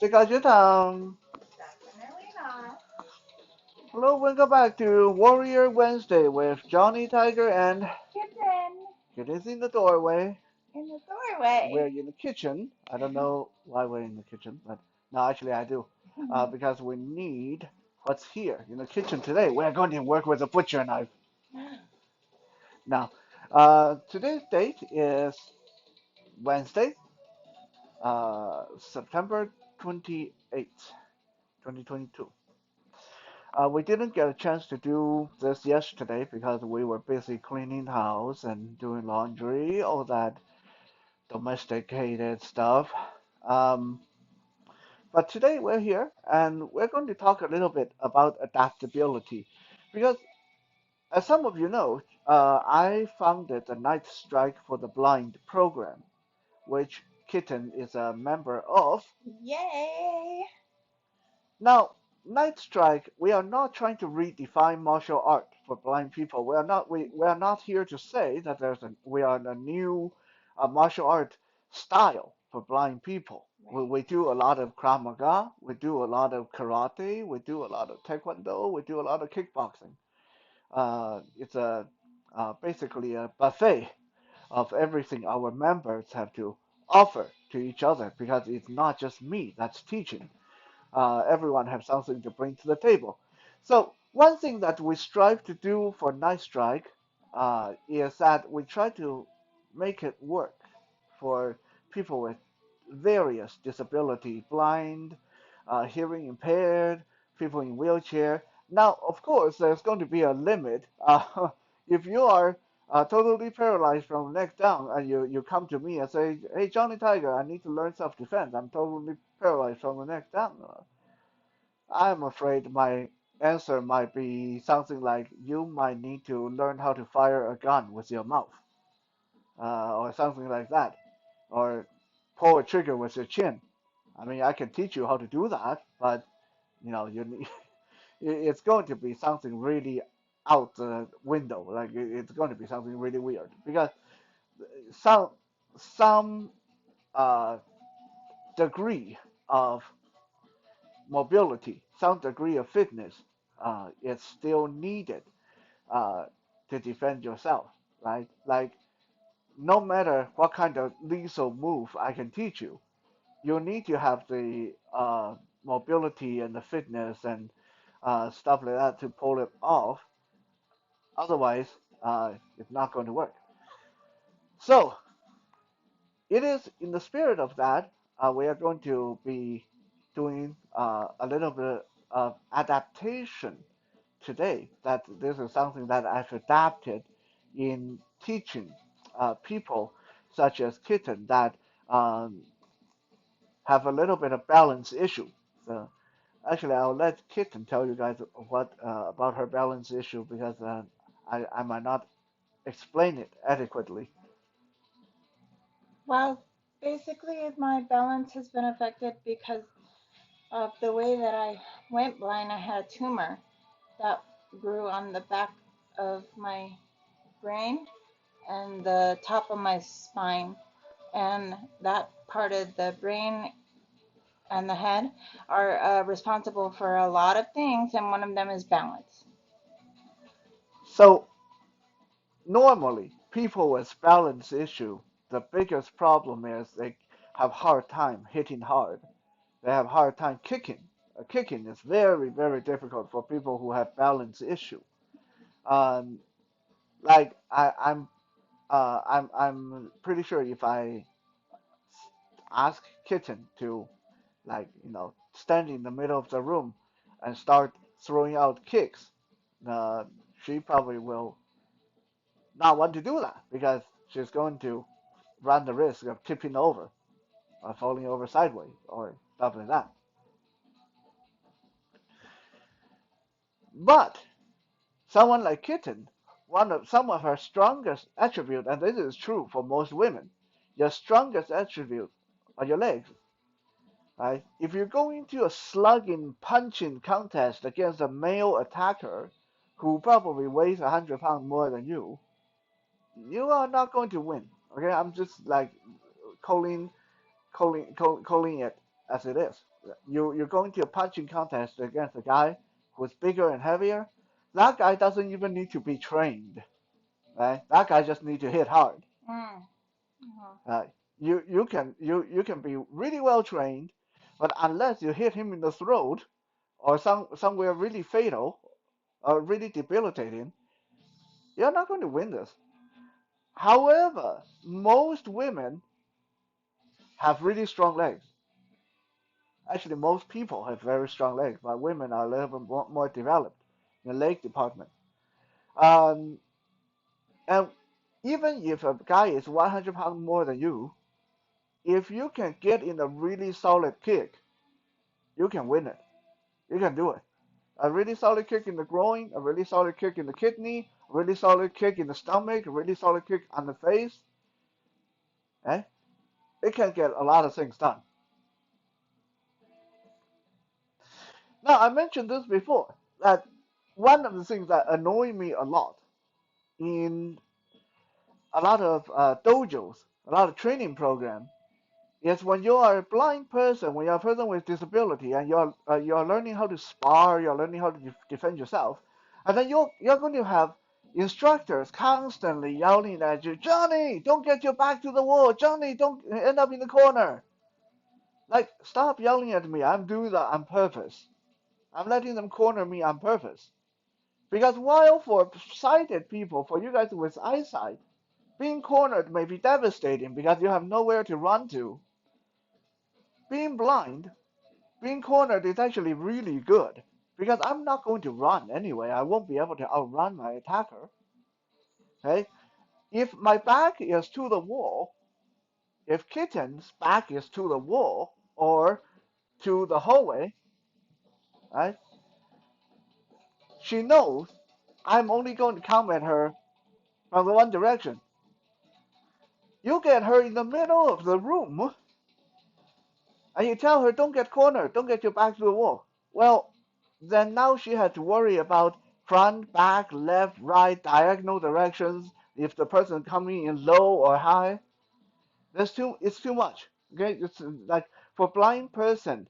这个学堂 Definitely not. Hello, welcome back to Warrior Wednesday with Johnny Tiger and Kitten it is in the doorway. in the We're doorway. in the kitchen. I don't know why we're in the kitchen, but no, actually I do. Because we need what's here in the kitchen today. We're going to work with a butcher knife. Now, today's date is Wednesday, September 28th, 2022. We didn't get a chance to do this yesterday because we were busy cleaning the house and doing laundry, all that domesticated stuff. Um, but today we're here and we're going to talk a little bit about adaptability because, as some of you know, I founded the Night Strike for the Blind program, which Kitten is a member of. Yay! Now, Night Strike, we are not trying to redefine martial art for blind people. We are not here to say that we are a new martial art style for blind people. Right. We do a lot of Krav Maga, we do a lot of karate, we do a lot of taekwondo, we do a lot of kickboxing. It's basically a buffet of everything our members have to offer to each other because it's not just me that's teaching. Everyone have something to bring to the table. So one thing that we strive to do for Night Strike is that we try to make it work for people with various disability, blind, hearing impaired, people in wheelchair. Now, of course, there's going to be a limit. If you are totally paralyzed from the neck down and you come to me and say, hey, Johnny Tiger, I need to learn self-defense. I'm totally paralyzed from the neck down. I'm afraid my answer might be something like you might need to learn how to fire a gun with your mouth, or something like that, or pull a trigger with your chin. I mean, I can teach you how to do that, but you need, it's going to be something really out the window. Like it's going to be something really weird because some some uh, degree of mobility, some degree of fitness is still needed uh, to defend yourself, right? Like, no matter what kind of lethal move I can teach you, you need to have the mobility and the fitness and stuff like that to pull it off. Otherwise, it's not going to work. So, it is in the spirit of that, we are going to be doing a little bit of adaptation today. That this is something that I've adapted in teaching people such as Kitten that um, have a little bit of balance issue. So actually, I'll let Kitten tell you guys what about her balance issue because I might not explain it adequately. Well, basically, my balance has been affected because of the way that I went blind. I had a tumor that grew on the back of my brain and the top of my spine, and that part of the brain and the head are responsible for a lot of things, and one of them is balance. So normally, people with balance issue, the biggest problem is they have hard time hitting hard. They have hard time kicking. Kicking is very, very difficult for people who have balance issue. Um, like I'm pretty sure if I ask Kitten to like stand in the middle of the room and start throwing out kicks, uh, she probably will not want to do that because she's going to run the risk of tipping over or falling over sideways or stuff like that. But someone like Kitten, some of her strongest attribute, and this is true for most women, your strongest attribute are your legs. Right? If you go into a slugging, punching contest against a male attacker who probably weighs 100 pounds more than you are not going to win. Okay, I'm just like calling calling it as it is. You're going to a punching contest against a guy who's bigger and heavier. That guy doesn't even need to be trained, right? That guy just need to hit hard. Mm. Uh-huh. Uh, you can be really well trained, but unless you hit him in the throat or somewhere really fatal or really debilitating, you're not going to win this. However, most women have really strong legs. Actually, most people have very strong legs, but women are a little bit more developed in the leg department. Um, and even if a guy is 100 pounds more than you, if you can get in a really solid kick, you can win it. You can do it. A really solid kick in the groin, a really solid kick in the kidney, a really solid kick in the stomach, a really solid kick on the face. Eh? It can get a lot of things done. Now, I mentioned this before that one of the things that annoy me a lot in a lot of dojos, a lot of training programs, is when you are a blind person, when you're a person with disability, and you're learning how to spar, you're learning how to defend yourself, and then you're going to have instructors constantly yelling at you, Johnny, don't get your back to the wall, Johnny, don't end up in the corner. Like, stop yelling at me. I'm doing that on purpose. I'm letting them corner me on purpose. Because while for sighted people, for you guys with eyesight, being cornered may be devastating because you have nowhere to run to. Being blind, being cornered is actually really good because I'm not going to run anyway. I won't be able to outrun my attacker. Okay? If my back is to the wall, if Kitten's back is to the wall or to the hallway, right? She knows I'm only going to come at her from the one direction. You get her in the middle of the room and you tell her, don't get cornered, don't get your back to the wall. Well, then now she had to worry about front, back, left, right, diagonal directions. If the person coming in low or high, it's too much. Okay, it's like for blind person,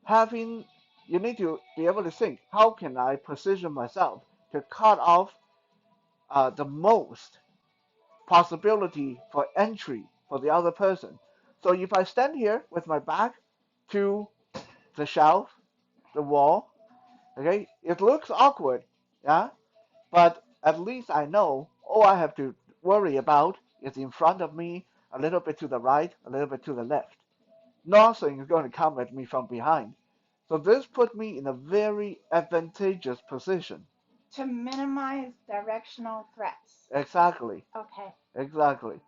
having you need to be able to think, how can I position myself to cut off the most possibility for entry for the other person. So if I stand here with my back to the shelf, the wall, okay, it looks awkward, yeah, but at least I know all I have to worry about is in front of me, a little bit to the right, a little bit to the left. Nothing is going to come at me from behind. So this put me in a very advantageous position. To minimize directional threats. Exactly, Okay. exactly.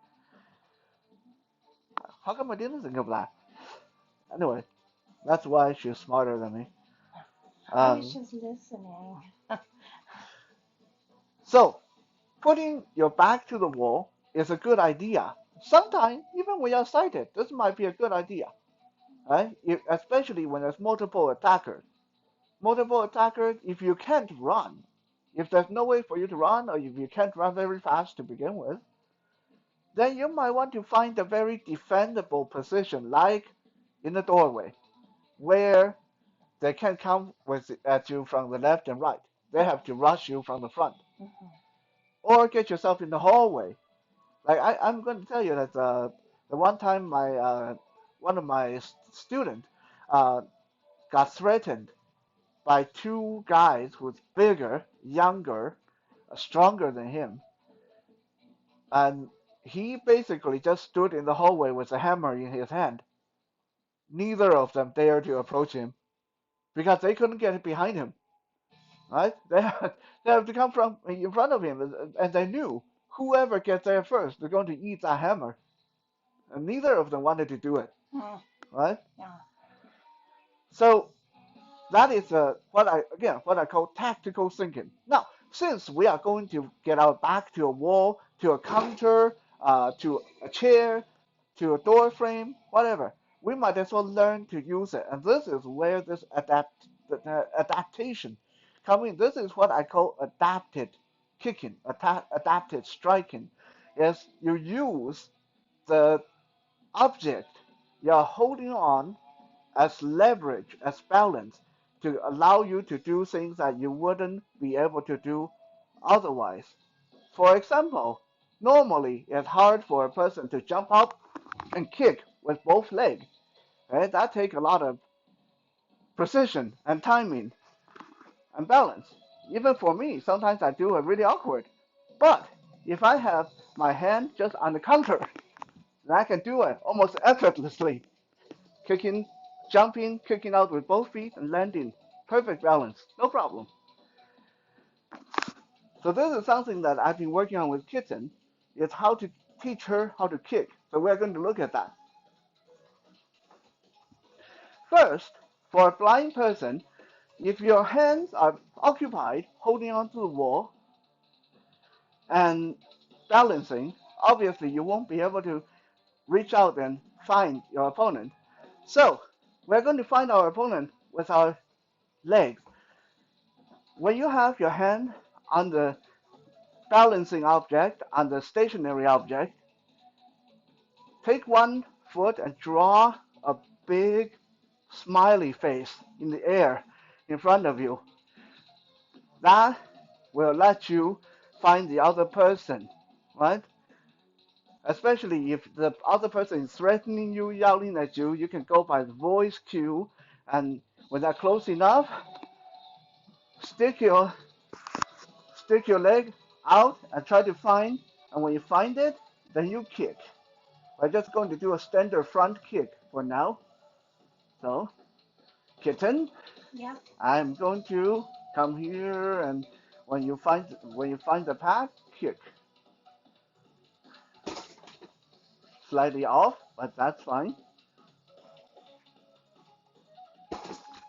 How come I didn't think of that? Anyway, that's why she's smarter than me. I was Um, just listening. so, putting your back to the wall is a good idea. Sometimes, even when you're sighted, this might be a good idea, right? Especially when there's multiple attackers. Multiple attackers, if you can't run, if there's no way for you to run, or if you can't run very fast to begin with, then you might want to find a very defendable position, like in the doorway, where they can't come at you from the left and right. They have to rush you from the front. Mhm. Or get yourself in the hallway. Like I'm going to tell you that the one time my one of my students uh, got threatened by two guys who's bigger, younger, stronger than him, and he basically just stood in the hallway with a hammer in his hand. Neither of them dared to approach him because they couldn't get behind him. Right? They have to come from in front of him, and they knew whoever gets there first, they're going to eat that hammer. And neither of them wanted to do it. Mm. Right? Yeah. So that is what I call tactical thinking. Now, since we are going to get our back to a wall, to a counter, to a chair, to a door frame, whatever, we might as well learn to use it. And this is where this adaptation comes in. This is what I call adapted kicking, adapted striking. Is you use the object you're holding on as leverage, as balance to allow you to do things that you wouldn't be able to do otherwise. For example, normally it's hard for a person to jump up and kick with both legs. Right? That takes a lot of precision and timing and balance. Even for me, sometimes I do it really awkward. But if I have my hand just on the counter, then I can do it almost effortlessly. Kicking, jumping, kicking out with both feet and landing. Perfect balance, no problem. So this is something that I've been working on with Kitten, is how to teach her how to kick. So we're going to look at that. First, for a blind person, if your hands are occupied holding onto the wall and balancing, obviously you won't be able to reach out and find your opponent. So we're going to find our opponent with our legs. When you have your hand on the balancing object, on the stationary object, take one foot and draw a big smiley face in the air in front of you. That will let you find the other person, right? Especially if the other person is threatening you, yelling at you, you can go by the voice cue, and when they're close enough, stick your stick your leg out and try to find. And when you find it, then you kick. We're just going to do a standard front kick for now. So, Kitten, Yeah. I'm going to come here, and when you find the path, kick slightly off, but that's fine.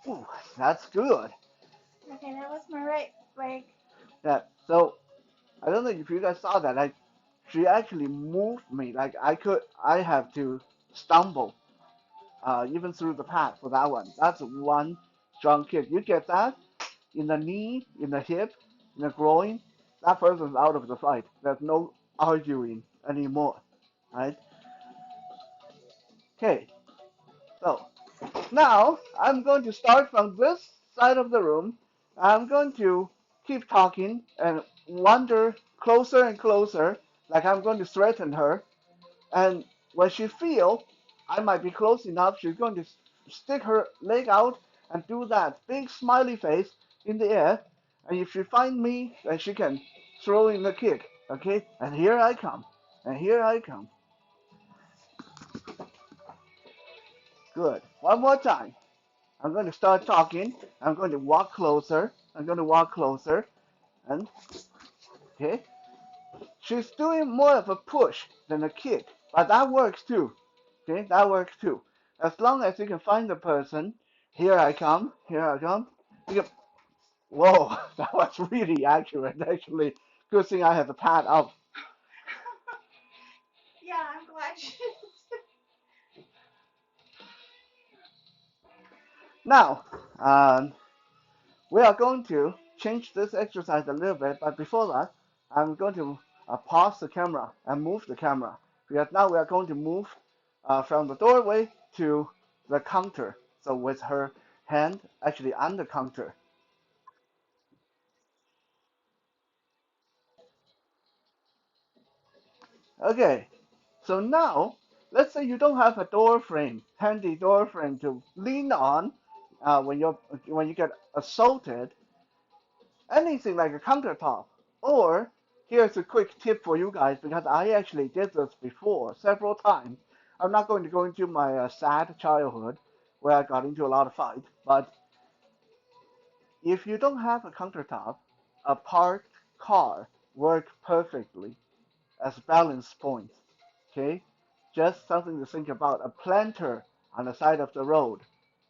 Ooh, that's good. Okay, that was my right leg. Yeah. So I don't know if you guys saw that. Like she actually moved me. Like I have to stumble even through the path for that one. That's one strong kick. You get that in the knee, in the hip, in the groin. That person's out of the fight. There's no arguing anymore, right? Okay. So now I'm going to start from this side of the room. I'm going to keep talking and wander closer and closer, like I'm going to threaten her. And when she feels I might be close enough, she's going to stick her leg out and do that big smiley face in the air. And if she finds me, then she can throw in the kick. Okay? And here I come. And here I come. Good. One more time. I'm going to start talking. I'm going to walk closer. I'm going to walk closer. And, okay? She's doing more of a push than a kick. But that works too. Okay? That works too. As long as you can find the person. Here I come. Here I come. You can, whoa, that was really accurate, actually. Good thing I have the pad up. Yeah, I'm glad you. Now, we are going to change this exercise a little bit, but before that, I'm going to pause the camera and move the camera because now we are going to move from the doorway to the counter. So with her hand actually on the counter. Okay, so now let's say you don't have a door frame, handy door frame to lean on when you get assaulted. Anything like a countertop. Or here's a quick tip for you guys because I actually did this before several times. I'm not going to go into my sad childhood where I got into a lot of fights, but if you don't have a countertop, a parked car works perfectly as balance points. Okay, just something to think about. A planter on the side of the road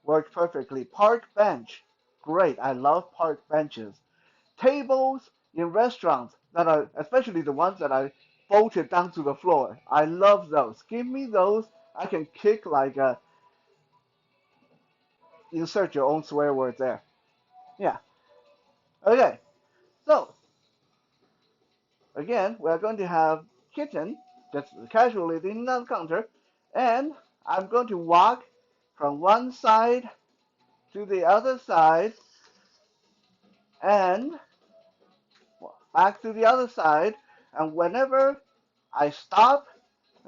works perfectly. Park bench, great. I love park benches. Tables in restaurants that are, especially the ones that are bolted down to the floor. I love those. Give me those. I can kick like a, insert your own swear word there. Yeah. Okay. So again, we're going to have Kitten just casually leaning on the counter, and I'm going to walk from one side to the other side and back to the other side. And whenever I stop,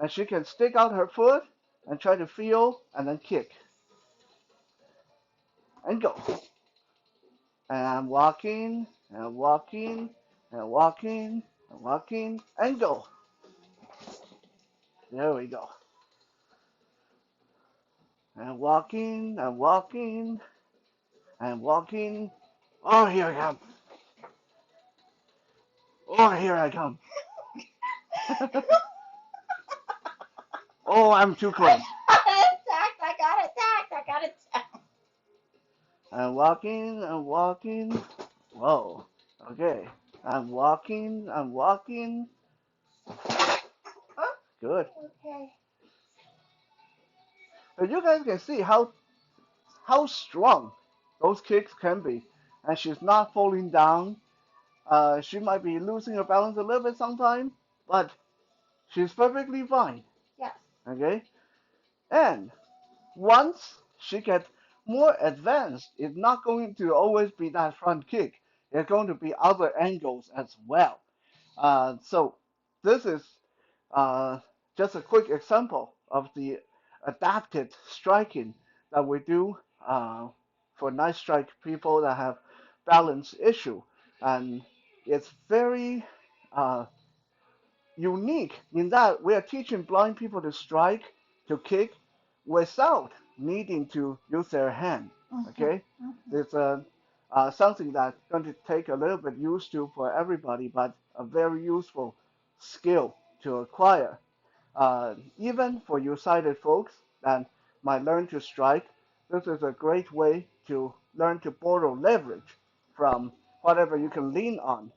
and she can stick out her foot and try to feel and then kick and go. And I'm walking and walking and walking and walking and go. There we go. And walking and walking and walking. Oh, here I come. Oh, here I come. Oh, I'm too close. I got attacked. I got attacked. I'm walking, I'm walking. Whoa. Okay. I'm walking, I'm walking. Good. Okay. But you guys can see how strong those kicks can be. And she's not falling down. She might be losing her balance a little bit sometimes, but she's perfectly fine. Yes. Okay? And once she gets more advanced, it's not going to always be that front kick. It's going to be other angles as well. So this is uh, just a quick example of the adapted striking that we do for night strike people that have balance issue, and it's very uh, unique in that we are teaching blind people to strike, to kick, without needing to use their hand. Okay, it's something that's going to take a little bit used to for everybody, but a very useful skill to acquire. Even for you sighted folks that might learn to strike, this is a great way to learn to borrow leverage from whatever you can lean on.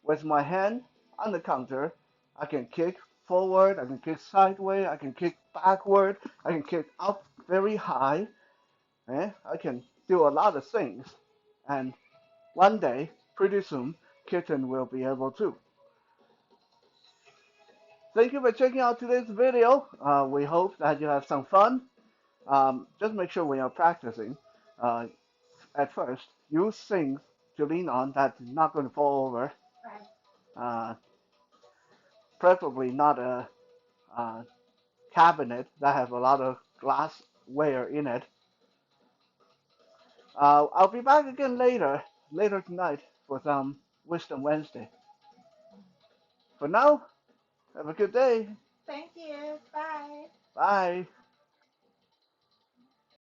With my hand on the counter, I can kick forward, I can kick sideways, I can kick backward, I can kick up very high. I can do a lot of things. And one day, pretty soon, Kitten will be able to. Thank you for checking out today's video. We hope that you have some fun. Just make sure when you're practicing, uh, at first, use things to lean on that's not going to fall over. Right. Uh, Preferably not a cabinet that has a lot of glassware in it. I'll be back again later tonight for some Wisdom Wednesday. For now, have a good day. Thank you. Bye. Bye.